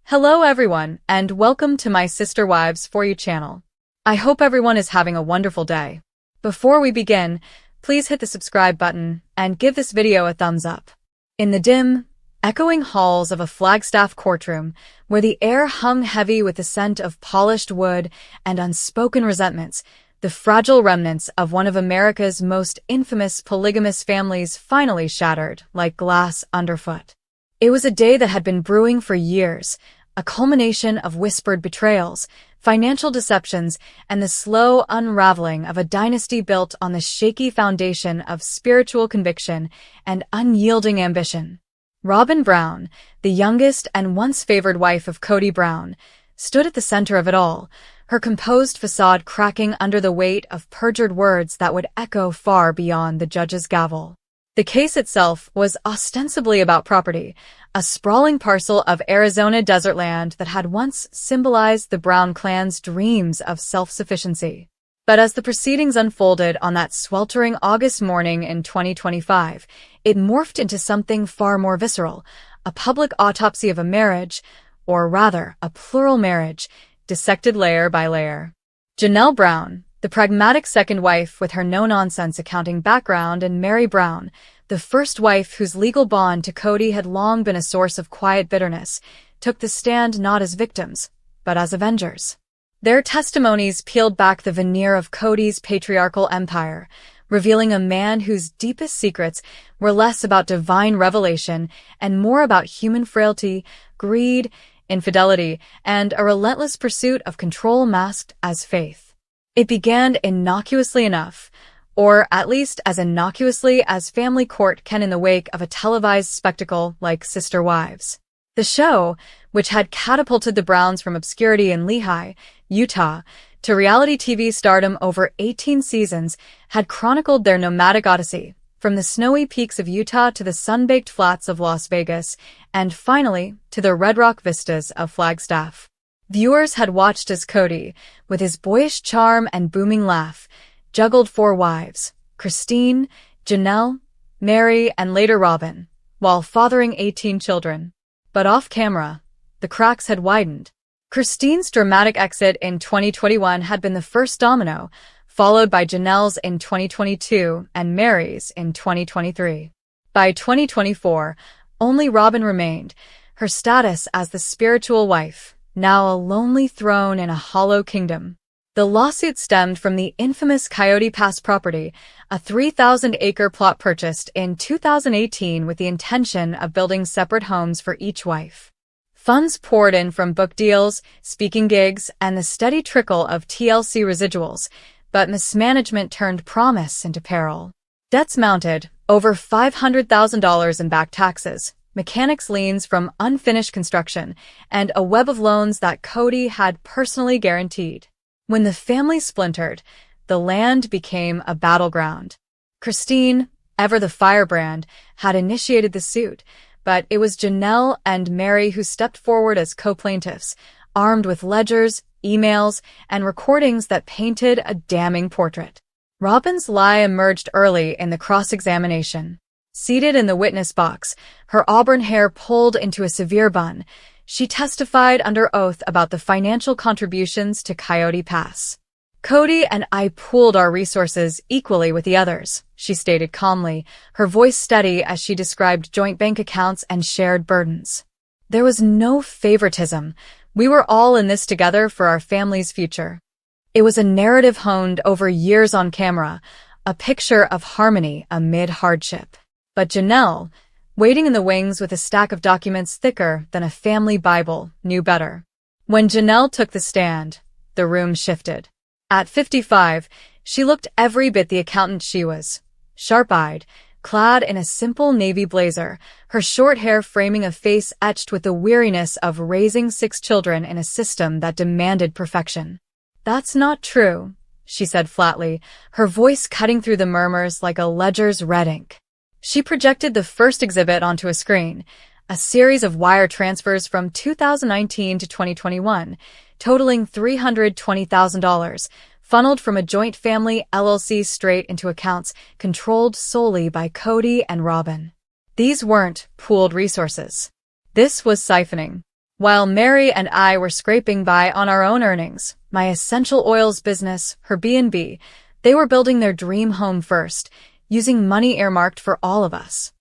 Hello everyone, and welcome to my Sister Wives For You channel. I hope everyone is having a wonderful day. Before we begin, please hit the subscribe button and give this video a thumbs up. In the dim, echoing halls of a Flagstaff courtroom, where the air hung heavy with the scent of polished wood and unspoken resentments, the fragile remnants of one of America's most infamous polygamous families finally shattered like glass underfoot. It was a day that had been brewing for years, a culmination of whispered betrayals, financial deceptions, and the slow unraveling of a dynasty built on the shaky foundation of spiritual conviction and unyielding ambition. Robyn Brown, the youngest and once favored wife of Kody Brown, stood at the center of it all, her composed facade cracking under the weight of perjured words that would echo far beyond the judge's gavel. The case itself was ostensibly about property, a sprawling parcel of Arizona desert land that had once symbolized the Brown clan's dreams of self-sufficiency. But as the proceedings unfolded on that sweltering August morning in 2025, it morphed into something far more visceral, a public autopsy of a marriage, or rather, a plural marriage, dissected layer by layer. Janelle Brown, the pragmatic second wife with her no-nonsense accounting background, and Meri Brown, the first wife whose legal bond to Kody had long been a source of quiet bitterness, took the stand not as victims, but as avengers. Their testimonies peeled back the veneer of Kody's patriarchal empire, revealing a man whose deepest secrets were less about divine revelation and more about human frailty, greed, infidelity, and a relentless pursuit of control masked as faith. It began innocuously enough, or at least as innocuously as family court can in the wake of a televised spectacle like Sister Wives. The show, which had catapulted the Browns from obscurity in Lehi, Utah, to reality TV stardom over 18 seasons, had chronicled their nomadic odyssey, from the snowy peaks of Utah to the sun-baked flats of Las Vegas, and finally to the red rock vistas of Flagstaff. Viewers had watched as Kody, with his boyish charm and booming laugh, juggled four wives, Christine, Janelle, Meri, and later Robyn, while fathering 18 children. But off-camera, the cracks had widened. Christine's dramatic exit in 2021 had been the first domino, followed by Janelle's in 2022 and Meri's in 2023. By 2024, only Robyn remained, her status as the spiritual wife, now a lonely throne in a hollow kingdom. The lawsuit stemmed from the infamous Coyote Pass property, a 3,000-acre plot purchased in 2018 with the intention of building separate homes for each wife. Funds poured in from book deals, speaking gigs, and the steady trickle of TLC residuals, but mismanagement turned promise into peril. Debts mounted, over $500,000 in back taxes, mechanics' liens from unfinished construction, and a web of loans that Kody had personally guaranteed. When the family splintered, the land became a battleground. Christine, ever the firebrand, had initiated the suit, but it was Janelle and Meri who stepped forward as co-plaintiffs, armed with ledgers, emails, and recordings that painted a damning portrait. Robyn's lie emerged early in the cross-examination. Seated in the witness box, her auburn hair pulled into a severe bun, she testified under oath about the financial contributions to Coyote Pass. "Kody and I pooled our resources equally with the others," she stated calmly, her voice steady as she described joint bank accounts and shared burdens. "There was no favoritism. We were all in this together for our family's future." It was a narrative honed over years on camera, a picture of harmony amid hardship. But Janelle, waiting in the wings with a stack of documents thicker than a family Bible, knew better. When Janelle took the stand, the room shifted. At 55, she looked every bit the accountant she was. Sharp-eyed, clad in a simple navy blazer, her short hair framing a face etched with the weariness of raising 6 children in a system that demanded perfection. "That's not true," she said flatly, her voice cutting through the murmurs like a ledger's red ink. She projected the first exhibit onto a screen, a series of wire transfers from 2019 to 2021, totaling $320,000, funneled from a joint family LLC straight into accounts controlled solely by Kody and Robyn. These weren't pooled resources. This was siphoning. While Meri and I were scraping by on our own earnings, my essential oils business, her B&B, they were building their dream home first, using money earmarked for all of us.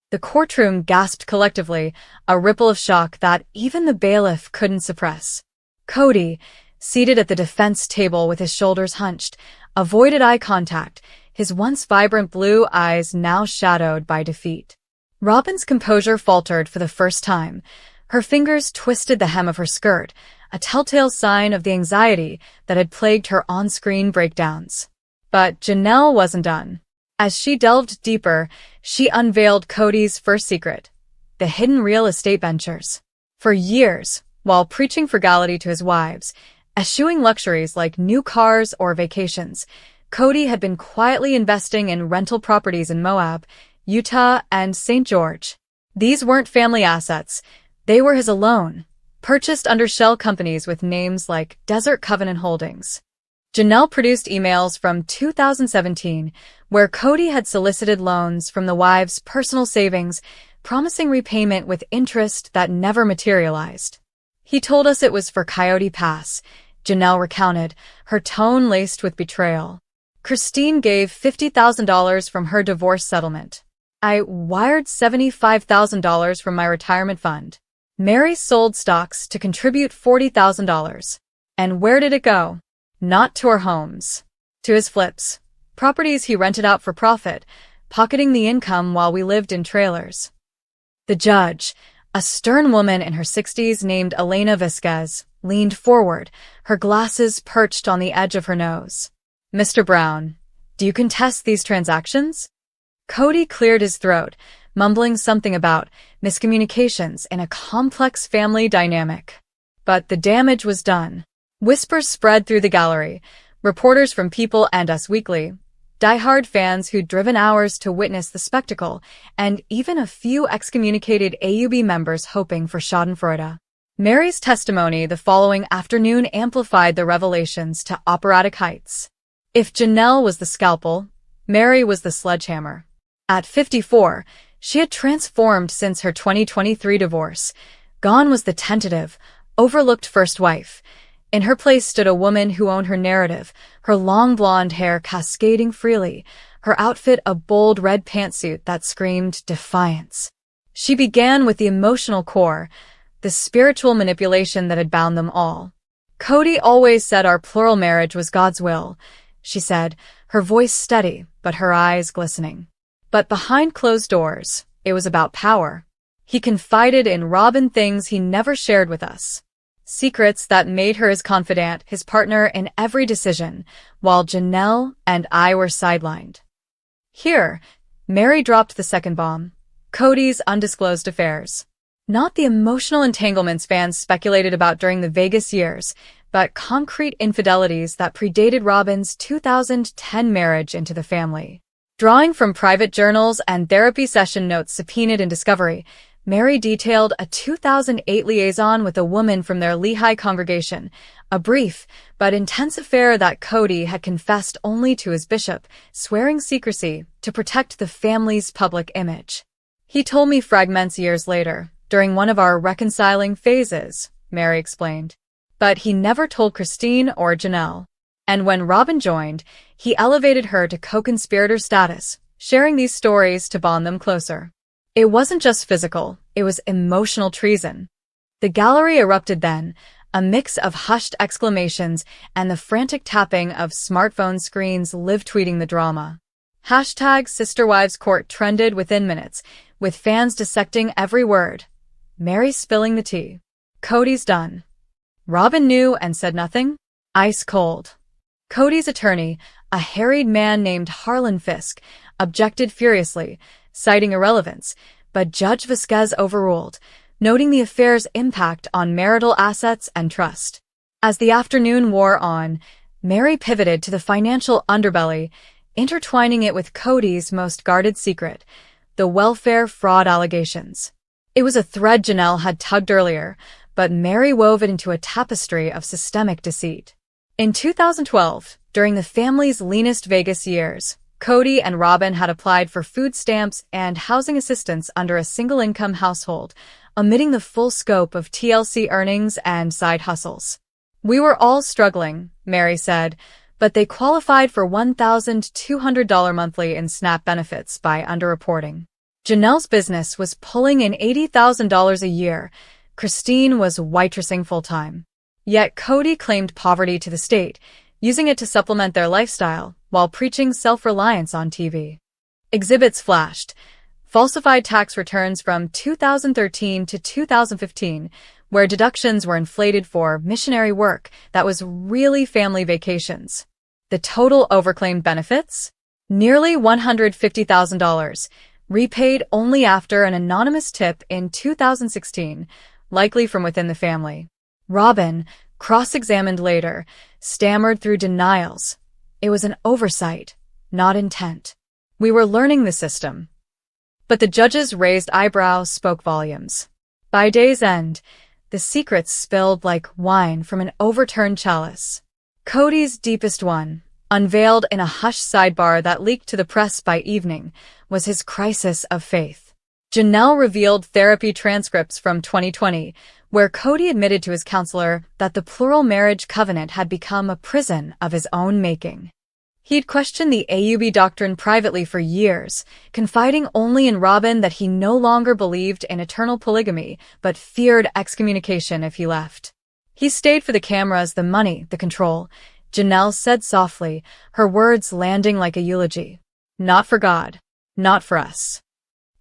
The courtroom gasped collectively, a ripple of shock that even the bailiff couldn't suppress. Kody, seated at the defense table with his shoulders hunched, avoided eye contact, his once vibrant blue eyes now shadowed by defeat. Robyn's composure faltered for the first time. Her fingers twisted the hem of her skirt, a telltale sign of the anxiety that had plagued her on-screen breakdowns. But Janelle wasn't done. As she delved deeper, she unveiled Kody's first secret, the hidden real estate ventures. For years, while preaching frugality to his wives, eschewing luxuries like new cars or vacations, Kody had been quietly investing in rental properties in Moab, Utah, and St. George. These weren't family assets. They were his alone, purchased under shell companies with names like Desert Covenant Holdings. Janelle produced emails from 2017 where Kody had solicited loans from the wives' personal savings, promising repayment with interest that never materialized. He told us it was for Coyote Pass, Janelle recounted, her tone laced with betrayal. Christine gave $50,000 from her divorce settlement. I wired $75,000 from my retirement fund. Meri sold stocks to contribute $40,000. And where did it go? Not to our homes. To his flips. Properties he rented out for profit, pocketing the income while we lived in trailers. The judge, a stern woman in her 60s named Elena Vasquez, leaned forward, her glasses perched on the edge of her nose. Mr. Brown, do you contest these transactions? Kody cleared his throat, mumbling something about miscommunications in a complex family dynamic. But the damage was done. Whispers spread through the gallery, reporters from People and Us Weekly, diehard fans who'd driven hours to witness the spectacle, and even a few excommunicated AUB members hoping for schadenfreude. Meri's testimony the following afternoon amplified the revelations to operatic heights. If Janelle was the scalpel, Meri was the sledgehammer. At 54, she had transformed since her 2023 divorce. Gone was the tentative, overlooked first wife. In her place stood a woman who owned her narrative, her long blonde hair cascading freely, her outfit a bold red pantsuit that screamed defiance. She began with the emotional core, the spiritual manipulation that had bound them all. Kody always said our plural marriage was God's will, she said, her voice steady, but her eyes glistening. But behind closed doors, it was about power. He confided in Robyn things he never shared with us. Secrets that made her his confidant, his partner in every decision, while Janelle and I were sidelined. Here, Meri dropped the second bomb. Kody's undisclosed affairs. Not the emotional entanglements fans speculated about during the Vegas years, but concrete infidelities that predated Robyn's 2010 marriage into the family. Drawing from private journals and therapy session notes subpoenaed in Discovery, Meri detailed a 2008 liaison with a woman from their Lehigh congregation, a brief but intense affair that Kody had confessed only to his bishop, swearing secrecy to protect the family's public image. He told me fragments years later, during one of our reconciling phases, Meri explained. But he never told Christine or Janelle. And when Robyn joined, he elevated her to co-conspirator status, sharing these stories to bond them closer. It wasn't just physical, it was emotional treason. The gallery erupted then, a mix of hushed exclamations and the frantic tapping of smartphone screens live-tweeting the drama. #SisterWivesCourt trended within minutes, with fans dissecting every word. Meri spilling the tea. Kody's done. Robyn knew and said nothing? Ice cold. Kody's attorney, a harried man named Harlan Fisk, objected furiously, citing irrelevance, but Judge Vasquez overruled, noting the affair's impact on marital assets and trust. As the afternoon wore on, Meri pivoted to the financial underbelly, intertwining it with Kody's most guarded secret, the welfare fraud allegations. It was a thread Janelle had tugged earlier, but Meri wove it into a tapestry of systemic deceit. In 2012, during the family's leanest Vegas years, Kody and Robyn had applied for food stamps and housing assistance under a single-income household, omitting the full scope of TLC earnings and side hustles. "We were all struggling," Meri said, but they qualified for $1,200 monthly in SNAP benefits by underreporting. Janelle's business was pulling in $80,000 a year. Christine was waitressing full-time. Yet Kody claimed poverty to the state, using it to supplement their lifestyle while preaching self-reliance on TV. Exhibits flashed. Falsified tax returns from 2013 to 2015, where deductions were inflated for missionary work that was really family vacations. The total overclaimed benefits? Nearly $150,000, repaid only after an anonymous tip in 2016, likely from within the family. Robyn, cross-examined later, stammered through denials. It was an oversight, not intent. "We were learning the system." But the judge's raised eyebrows spoke volumes. By day's end, the secrets spilled like wine from an overturned chalice. Kody's deepest one, unveiled in a hushed sidebar that leaked to the press by evening, was his crisis of faith. Janelle revealed therapy transcripts from 2020, where Kody admitted to his counselor that the plural marriage covenant had become a prison of his own making. He'd questioned the AUB doctrine privately for years, confiding only in Robyn that he no longer believed in eternal polygamy, but feared excommunication if he left. "He stayed for the cameras, the money, the control," Janelle said softly, her words landing like a eulogy. "Not for God. Not for us."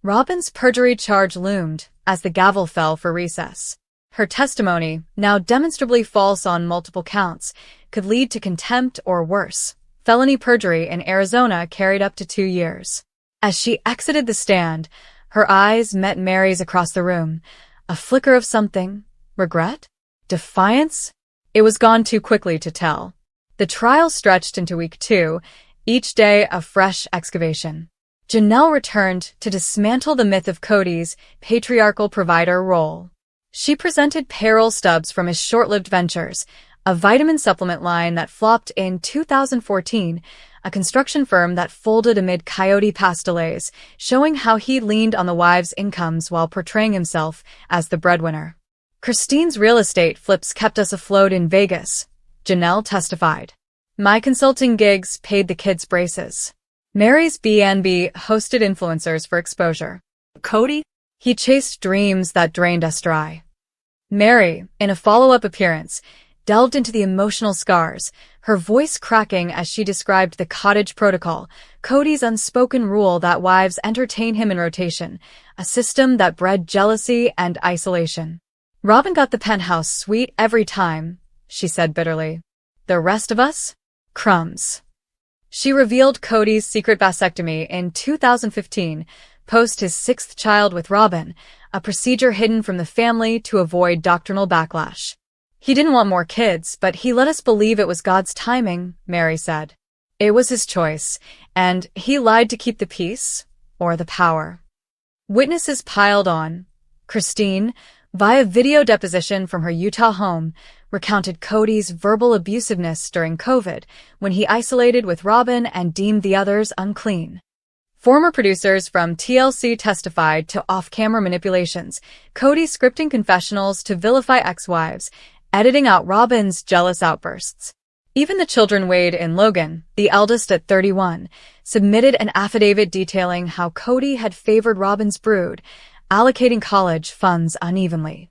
Robyn's perjury charge loomed as the gavel fell for recess. Her testimony, now demonstrably false on multiple counts, could lead to contempt or worse. Felony perjury in Arizona carried up to 2 years. As she exited the stand, her eyes met Meri's across the room. A flicker of something? Regret? Defiance? It was gone too quickly to tell. The trial stretched into week 2, each day a fresh excavation. Janelle returned to dismantle the myth of Kody's patriarchal provider role. She presented payroll stubs from his short-lived ventures, a vitamin supplement line that flopped in 2014, a construction firm that folded amid Coyote Pass delays, showing how he leaned on the wives' incomes while portraying himself as the breadwinner. "Christine's real estate flips kept us afloat in Vegas," Janelle testified. "My consulting gigs paid the kids' braces." Meri's B&B hosted influencers for exposure. Kody? He chased dreams that drained us dry. Meri, in a follow-up appearance, delved into the emotional scars, her voice cracking as she described the cottage protocol, Kody's unspoken rule that wives entertain him in rotation, a system that bred jealousy and isolation. "Robyn got the penthouse suite every time," she said bitterly. "The rest of us? Crumbs." She revealed Kody's secret vasectomy in 2015, post his 6th child with Robyn, a procedure hidden from the family to avoid doctrinal backlash. "He didn't want more kids, but he let us believe it was God's timing," Meri said. "It was his choice, and he lied to keep the peace, or the power." Witnesses piled on. Christine, via video deposition from her Utah home, recounted Kody's verbal abusiveness during COVID, when he isolated with Robyn and deemed the others unclean. Former producers from TLC testified to off-camera manipulations, Kody scripting confessionals to vilify ex-wives, editing out Robyn's jealous outbursts. Even the children Wade and Logan, the eldest at 31, submitted an affidavit detailing how Kody had favored Robyn's brood, allocating college funds unevenly.